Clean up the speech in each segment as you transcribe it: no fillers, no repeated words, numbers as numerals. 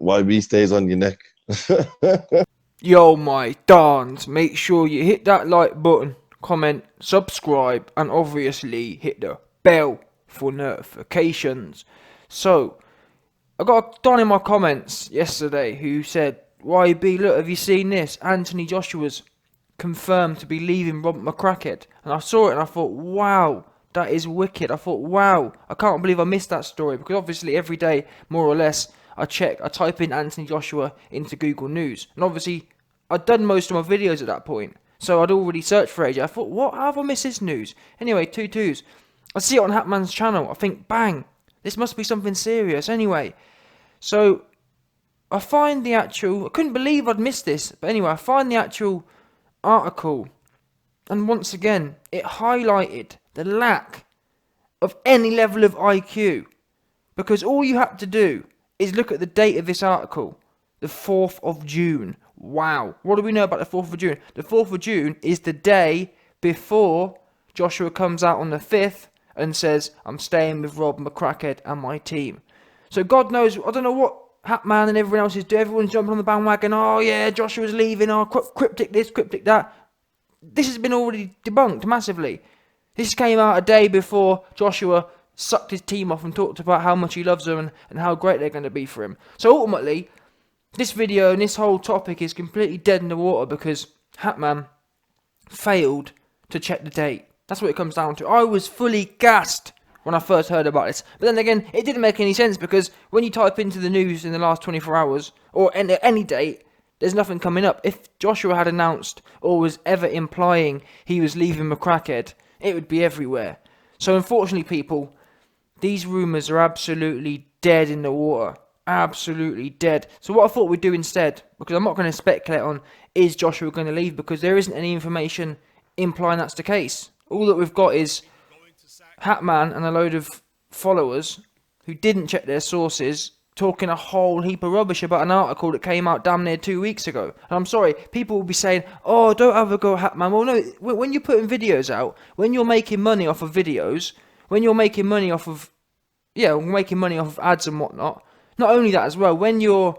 YB stays on your neck. Yo, my dons, make sure you hit that like button, comment, subscribe, and obviously hit the bell for notifications. So, I got a don in my comments yesterday who said, YB, look, have you seen this? Anthon Joshua's confirmed to be leaving Robert McCracken. And I saw it and I thought, wow, that is wicked. I thought, wow, I can't believe I missed that story, because obviously every day, more or less, I type in Anthon Joshua into Google News. And obviously, I'd done most of my videos at that point, so I'd already searched for AJ. I thought, what? How have I missed this news? Anyway, 2-2s. I see it on Hatman's channel. I think, bang, this must be something serious. Anyway, so I find the actual... I couldn't believe I'd missed this. But anyway, I find the actual article. And once again, it highlighted the lack of any level of IQ. Because all you have to do is look at the date of this article. The 4th of June. Wow. What do we know about the 4th of June? The 4th of June is the day before Joshua comes out on the 5th and says, I'm staying with Rob McCracken and my team. So God knows, I don't know what Hatman and everyone else is doing. Everyone's jumping on the bandwagon. Oh yeah, Joshua's leaving. Oh, cryptic this, cryptic that. This has been already debunked massively. This came out a day before Joshua sucked his team off and talked about how much he loves them and how great they're going to be for him. So ultimately, this video and this whole topic is completely dead in the water because Hatman failed to check the date. That's what it comes down to. I was fully gassed when I first heard about this. But then again, it didn't make any sense because when you type into the news in the last 24 hours, or any date, there's nothing coming up. If Joshua had announced or was ever implying he was leaving McCracken, it would be everywhere. So unfortunately, people, these rumours are absolutely dead in the water. Absolutely dead. So what I thought we'd do instead, because I'm not going to speculate on is Joshua going to leave, because there isn't any information implying that's the case. All that we've got is Hatman and a load of followers who didn't check their sources talking a whole heap of rubbish about an article that came out damn near 2 weeks ago. And I'm sorry, people will be saying, oh, don't have a go at Hatman. Well, no, when you're putting videos out, when you're making money off of videos, when you're making money off of, making money off of ads and whatnot, not only that as well, when you're...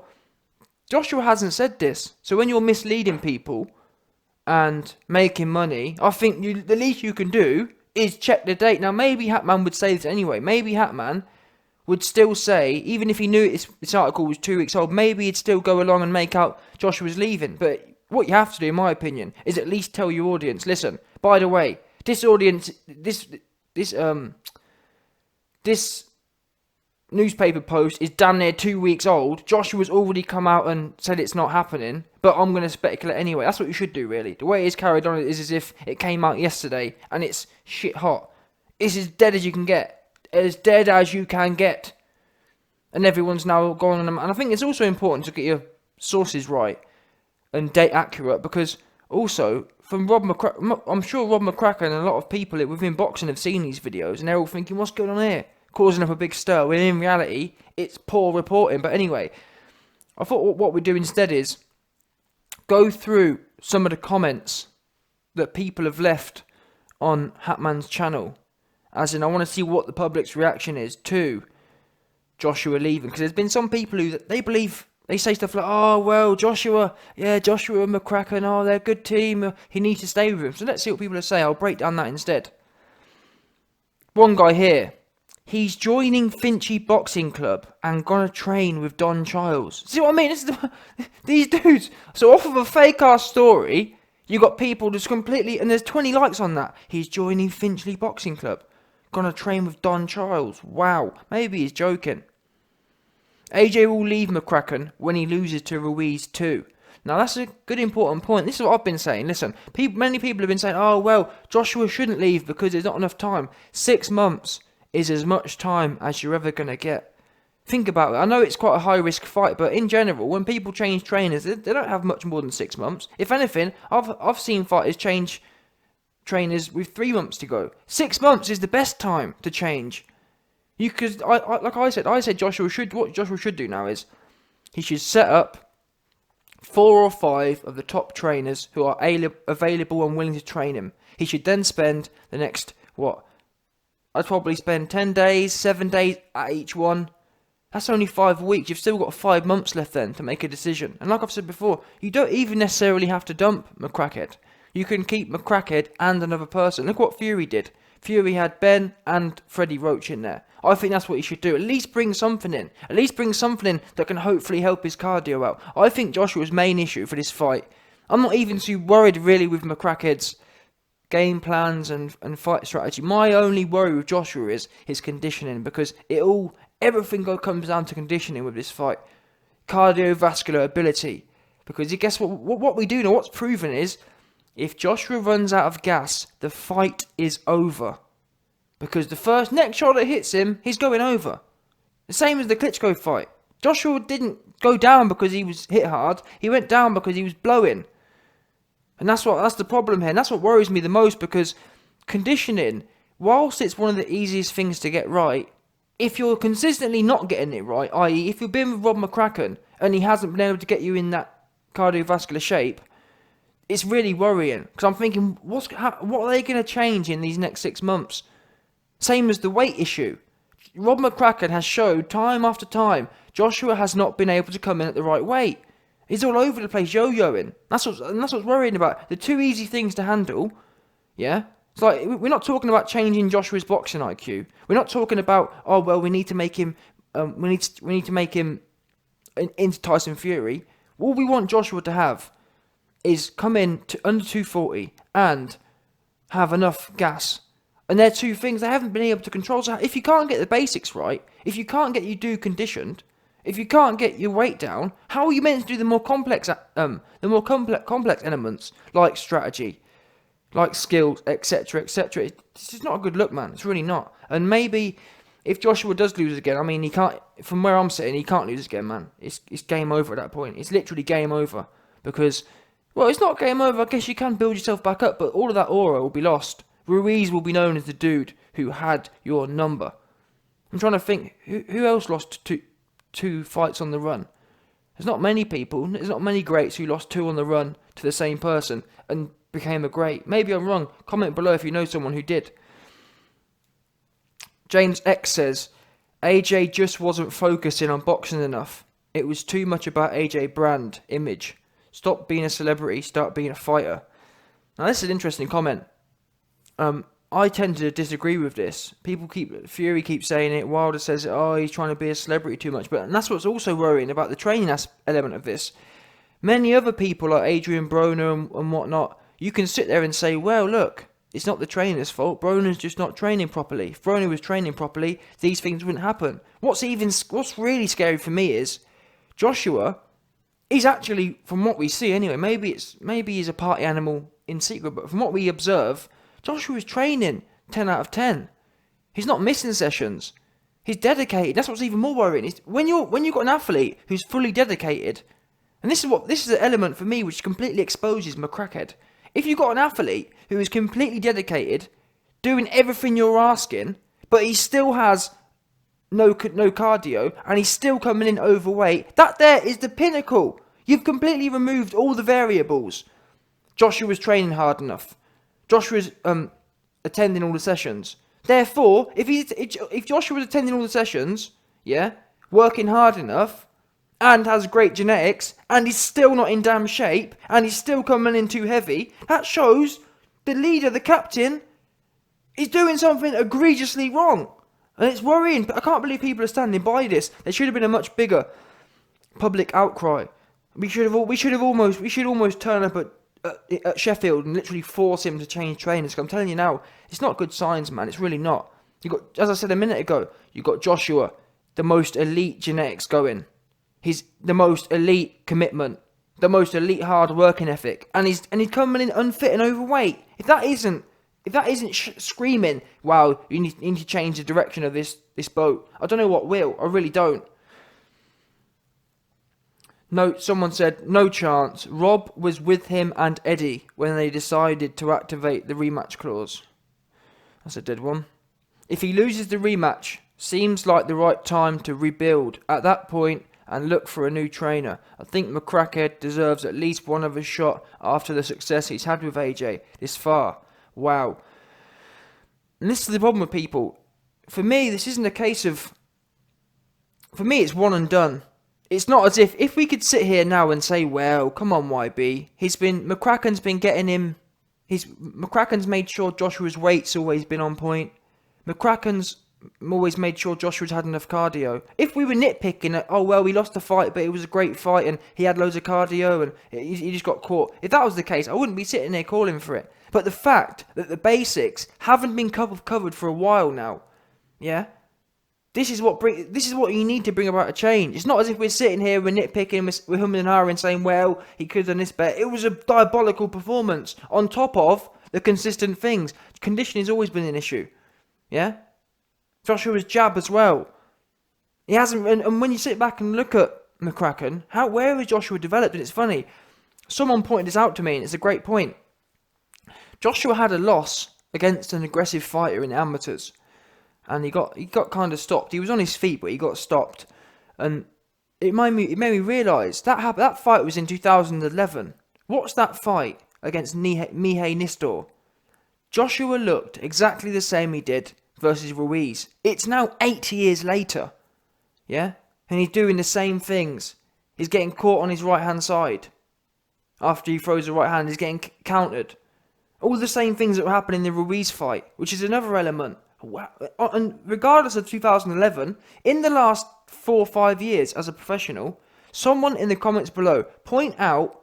Joshua hasn't said this. So when you're misleading people and making money, I think the least you can do is check the date. Now, maybe Hatman would say this anyway. Maybe Hatman would still say, even if he knew this article was 2 weeks old, maybe he'd still go along and make out Joshua's leaving. But what you have to do, in my opinion, is at least tell your audience, listen, by the way, this audience, this newspaper post is damn near 2 weeks old. Joshua's already come out and said it's not happening, but I'm going to speculate anyway. That's what you should do, really. The way it's carried on is as if it came out yesterday and it's shit hot. It's as dead as you can get. As dead as you can get. And everyone's now going on. And I think it's also important to get your sources right and date accurate, because also, from Rob McCracken, I'm sure Rob McCracken and a lot of people within boxing have seen these videos and they're all thinking, what's going on here? Causing up a big stir, when in reality, it's poor reporting. But anyway, I thought what we'd do instead is go through some of the comments that people have left on Hatman's channel. As in, I want to see what the public's reaction is to Joshua leaving. Because there's been some people who, they say stuff like, oh, well, Joshua and McCracken, oh, they're a good team, he needs to stay with him. So let's see what people are saying. I'll break down that instead. One guy here. He's joining Finchley Boxing Club and gonna train with Don Childs. See what I mean? These dudes. So off of a fake-ass story, you got people just completely... And there's 20 likes on that. He's joining Finchley Boxing Club. Gonna train with Don Childs. Wow. Maybe he's joking. AJ will leave McCracken when he loses to Ruiz too. Now that's a good important point. This is what I've been saying. Listen, many people have been saying, oh, well, Joshua shouldn't leave because there's not enough time. 6 months is as much time as you're ever going to get. Think about it. I know it's quite a high-risk fight, but in general, when people change trainers, they don't have much more than 6 months. If anything, I've seen fighters change trainers with 3 months to go. 6 months is the best time to change. Like I said, what Joshua should do now is he should set up 4 or 5 of the top trainers who are available and willing to train him. He should then spend the next, I'd probably spend 10 days, 7 days at each one. That's only 5 weeks. You've still got 5 months left then to make a decision. And like I've said before, you don't even necessarily have to dump McCracken. You can keep McCracken and another person. Look what Fury did. Fury had Ben and Freddie Roach in there. I think that's what he should do. At least bring something in. At least bring something in that can hopefully help his cardio out. I think Joshua's main issue for this fight, I'm not even too worried really with McCracken's game plans and fight strategy. My only worry with Joshua is his conditioning, because everything comes down to conditioning with this fight. Cardiovascular ability. Because guess what we do know, what's proven is, if Joshua runs out of gas, the fight is over. Because the next shot that hits him, he's going over. The same as the Klitschko fight. Joshua didn't go down because he was hit hard. He went down because he was blowing. And that's the problem here. And that's what worries me the most, because conditioning, whilst it's one of the easiest things to get right, if you're consistently not getting it right, i.e. if you've been with Rob McCracken and he hasn't been able to get you in that cardiovascular shape, it's really worrying. Because I'm thinking, what are they going to change in these next 6 months? Same as the weight issue. Rob McCracken has showed time after time Joshua has not been able to come in at the right weight. He's all over the place yo-yoing. That's what's worrying about. The 2 easy things to handle, yeah? It's like, we're not talking about changing Joshua's boxing IQ. We're not talking about, oh, well, we need to make him, we need to make him into Tyson Fury. All we want Joshua to have is come in to under 240 and have enough gas. And they're 2 things they haven't been able to control. So if you can't get the basics right, if you can't get you conditioned, if you can't get your weight down, how are you meant to do the more complex elements, like strategy, like skills, etc., etc.? It's just not a good look, man. It's really not. And maybe if Joshua does lose again, I mean, he can't. From where I'm sitting, he can't lose again, man. It's game over at that point. It's literally game over, because, well, it's not game over. I guess you can build yourself back up, but all of that aura will be lost. Ruiz will be known as the dude who had your number. I'm trying to think, who else lost two fights on the run? There's not many people, there's not many greats who lost 2 on the run to the same person and became a great. Maybe I'm wrong. Comment below if you know someone who did. James X says, AJ just wasn't focusing on boxing enough. It was too much about AJ brand, image. Stop being a celebrity, start being a fighter. Now this is an interesting comment. I tend to disagree with this. Fury keeps saying it, Wilder says, oh, he's trying to be a celebrity too much. And that's what's also worrying about the training element of this. Many other people like Adrian Broner and whatnot, you can sit there and say, well, look, it's not the trainer's fault. Broner's just not training properly. If Broner was training properly, these things wouldn't happen. What's really scary for me is Joshua, he's actually, from what we see anyway, maybe he's a party animal in secret, but from what we observe, Joshua is training 10 out of 10. He's not missing sessions. He's dedicated. That's what's even more worrying. When you've got an athlete who's fully dedicated, and this is an element for me which completely exposes McCracken. If you've got an athlete who is completely dedicated, doing everything you're asking, but he still has no cardio, and he's still coming in overweight, that there is the pinnacle. You've completely removed all the variables. Joshua's training hard enough. Joshua's attending all the sessions. Therefore, if Joshua's attending all the sessions, yeah, working hard enough, and has great genetics, and he's still not in damn shape, and he's still coming in too heavy, that shows the leader, the captain, is doing something egregiously wrong. And it's worrying. I can't believe people are standing by this. There should have been a much bigger public outcry. We should almost turn up at Sheffield and literally force him to change trainers. I'm telling you now, it's not good signs, man. It's really not. You got, as I said a minute ago, you got Joshua, the most elite genetics going. He's the most elite commitment, the most elite hard working ethic, and he's coming in unfit and overweight. If that isn't screaming, wow, you need to change the direction of this boat, I don't know what will. I really don't. No, someone said, no chance. Rob was with him and Eddie when they decided to activate the rematch clause. That's a dead one. If he loses the rematch, seems like the right time to rebuild at that point and look for a new trainer. I think McCracken deserves at least one other shot after the success he's had with AJ this far. Wow. And this is the problem with people. For me, this isn't a case of for me, it's one and done. It's not as if we could sit here now and say, well, come on, YB. McCracken's been getting him. McCracken's made sure Joshua's weight's always been on point. McCracken's always made sure Joshua's had enough cardio. If we were nitpicking at, oh, well, we lost the fight, but it was a great fight and he had loads of cardio and he just got caught. If that was the case, I wouldn't be sitting there calling for it. But the fact that the basics haven't been covered for a while now, yeah? This is what you need to bring about a change. It's not as if we're sitting here, we're nitpicking, we're humming and hawing saying, well, he could have done this better. It was a diabolical performance on top of the consistent things. Conditioning has always been an issue. Yeah? Joshua's jab as well. He hasn't, and when you sit back and look at McCracken, where has Joshua developed? And it's funny, someone pointed this out to me, and it's a great point. Joshua had a loss against an aggressive fighter in the amateurs. And he got kind of stopped. He was on his feet, but he got stopped. And it made me realise that fight was in 2011. What's that fight against Mihai Nistor? Joshua looked exactly the same he did versus Ruiz. It's now 8 years later. Yeah? And he's doing the same things. He's getting caught on his right-hand side. After he throws the right hand, he's getting countered. All the same things that were happening in the Ruiz fight, which is another element. And regardless of 2011, in the last 4 or 5 years as a professional, someone in the comments below point out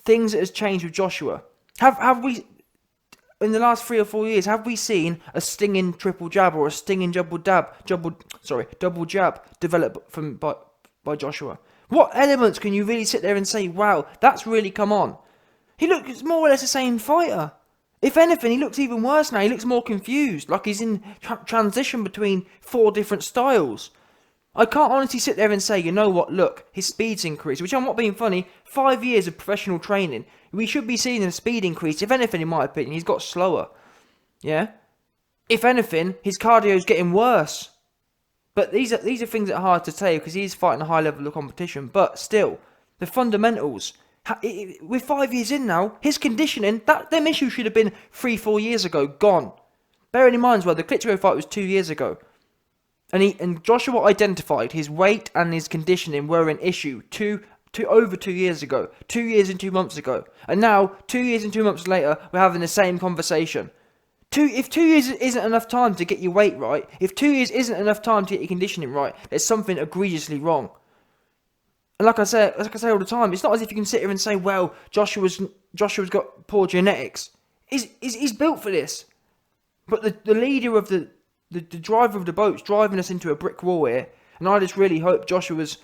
things that has changed with Joshua. Have we, in the last 3 or 4 years, have we seen a stinging triple jab or a stinging double jab develop by Joshua? What elements can you really sit there and say, wow, that's really come on? He looks more or less the same fighter. If anything, he looks even worse now. He looks more confused, like he's in transition between 4 different styles. I can't honestly sit there and say, you know what, look, his speed's increased, which I'm not being funny. 5 years of professional training, we should be seeing a speed increase. If anything, in my opinion, he's got slower. Yeah? If anything, his cardio's getting worse. But these are things that are hard to say because he's fighting a high level of competition. But still, the fundamentals. We're 5 years in now. His conditioning, them issues should have been 3-4 years ago, gone. Bearing in mind as well, the Klitschko fight was 2 years ago. And Joshua identified his weight and his conditioning were an issue over 2 years ago. 2 years and 2 months ago. And now, 2 years and 2 months later, we're having the same conversation. If 2 years isn't enough time to get your weight right, if 2 years isn't enough time to get your conditioning right, there's something egregiously wrong. And like I say all the time, it's not as if you can sit here and say, well, Joshua's got poor genetics. He's built for this. But the leader of the driver of the boat's driving us into a brick wall here. And I just really hope Joshua's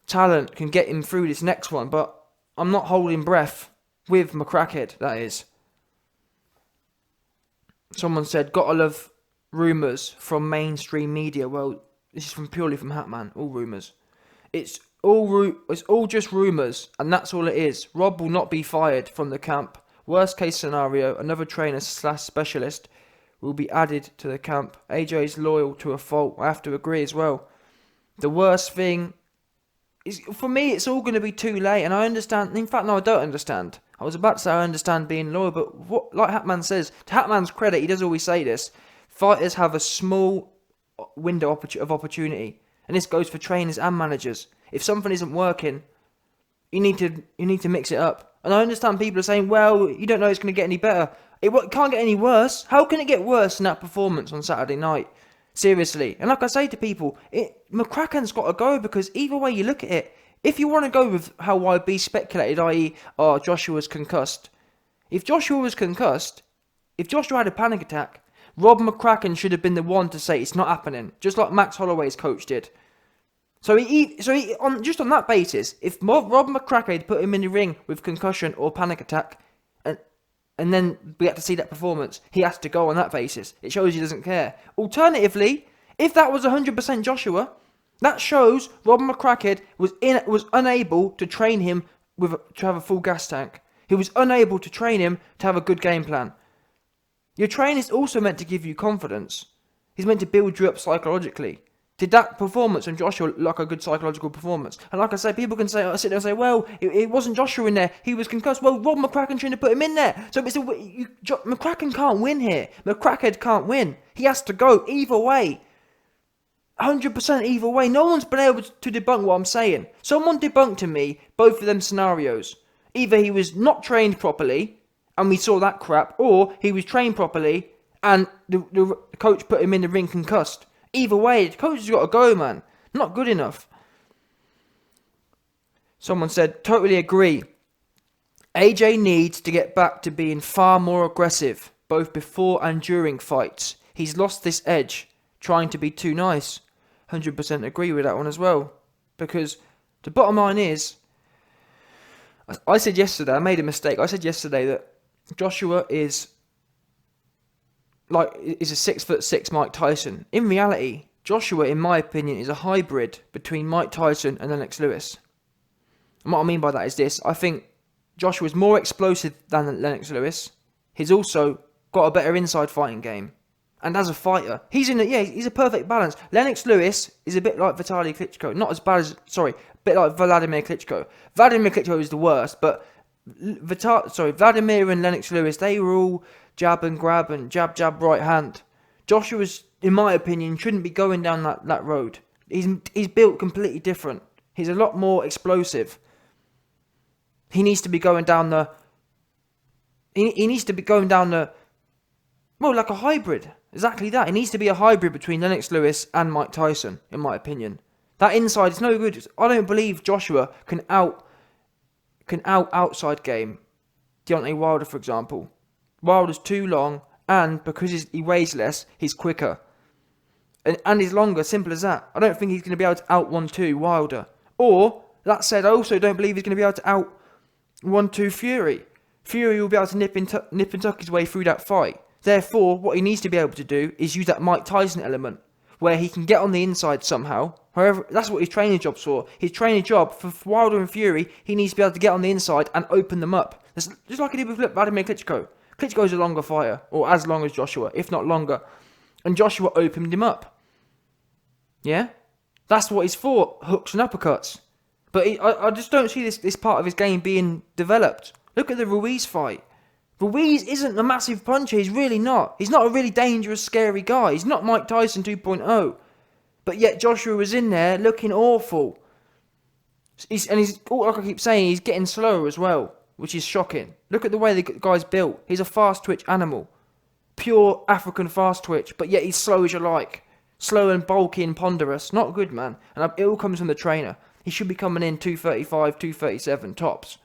talent can get him through this next one. But I'm not holding breath with McCracken, that is. Someone said, gotta love rumours from mainstream media. Well, this is purely from Hatman, all rumours. It's all just rumours, and that's all it is. Rob will not be fired from the camp. Worst case scenario, another trainer / specialist will be added to the camp. AJ is loyal to a fault. I have to agree as well. The worst thing is, for me, it's all going to be too late, and I understand. In fact, no, I don't understand. I was about to say I understand being loyal, but like Hatman says, to Hatman's credit, he does always say this. Fighters have a small window of opportunity, and this goes for trainers and managers. If something isn't working, you need to mix it up. And I understand people are saying, well, you don't know it's going to get any better. It can't get any worse. How can it get worse than that performance on Saturday night? Seriously. And like I say to people, McCracken's got to go because either way you look at it, if you want to go with how YB speculated, i.e., Joshua's concussed. If Joshua was concussed, if Joshua had a panic attack, Rob McCracken should have been the one to say it's not happening, just like Max Holloway's coach did. So just on that basis, if Rob McCracken had put him in the ring with concussion or panic attack, and then we had to see that performance, he has to go on that basis. It shows he doesn't care. Alternatively, if that was 100% Joshua, that shows Rob McCracken was unable to train him to have a full gas tank. He was unable to train him to have a good game plan. Your trainer is also meant to give you confidence. He's meant to build you up psychologically. Did that performance on Joshua look like a good psychological performance? And like I say, people can sit there and say, well, it wasn't Joshua in there. He was concussed. Well, Rob McCracken shouldn't have put him in there. So McCracken can't win here. McCracken can't win. He has to go either way. 100% either way. No one's been able to debunk what I'm saying. Someone debunked to me both of them scenarios. Either he was not trained properly, and we saw that crap, or he was trained properly, and the coach put him in the ring concussed. Either way, the coach has got to go, man. Not good enough. Someone said, totally agree. AJ needs to get back to being far more aggressive, both before and during fights. He's lost this edge, trying to be too nice. 100% agree with that one as well. Because the bottom line is, I said yesterday, I made a mistake. I said yesterday that Joshua is a 6'6" Mike Tyson. In reality, Joshua, in my opinion, is a hybrid between Mike Tyson and Lennox Lewis. And what I mean by that is this. I think Joshua is more explosive than Lennox Lewis. He's also got a better inside fighting game. And as a fighter, he's a perfect balance. Lennox Lewis is a bit like Vitaly Klitschko. Not as bad as, a bit like Vladimir Klitschko. Vladimir Klitschko is the worst, but Vladimir and Lennox Lewis, they were all jab and grab and jab, right hand. Joshua's, in my opinion, shouldn't be going down that road. He's built completely different. He's a lot more explosive. He needs to be going down the... He needs to be going down the... Well, like a hybrid. Exactly that. He needs to be a hybrid between Lennox Lewis and Mike Tyson, in my opinion. That inside is no good. I don't believe Joshua can outside game Deontay Wilder, for example. Wilder's too long, and because he weighs less, he's quicker. And he's longer, simple as that. I don't think he's going to be able to out 1-2 Wilder. Or, that said, I also don't believe he's going to be able to out 1-2 Fury. Fury will be able to nip and tuck his way through that fight. Therefore, what he needs to be able to do is use that Mike Tyson element, where he can get on the inside somehow. However, that's what his training job's for. His training job for Wilder and Fury, he needs to be able to get on the inside and open them up. That's just like he did with Vladimir Klitschko. Klitschko's a longer fighter, or as long as Joshua, if not longer. And Joshua opened him up. Yeah? That's what he's for, hooks and uppercuts. But I just don't see this part of his game being developed. Look at the Ruiz fight. Ruiz isn't a massive puncher, he's really not. He's not a really dangerous, scary guy. He's not Mike Tyson 2.0. But yet Joshua was in there looking awful. He's like I keep saying, he's getting slower as well, which is shocking. Look at the way the guy's built. He's a fast twitch animal. Pure African fast twitch, but yet he's slow as you like. Slow and bulky and ponderous. Not good, man. And it all comes from the trainer. He should be coming in 235, 237 tops.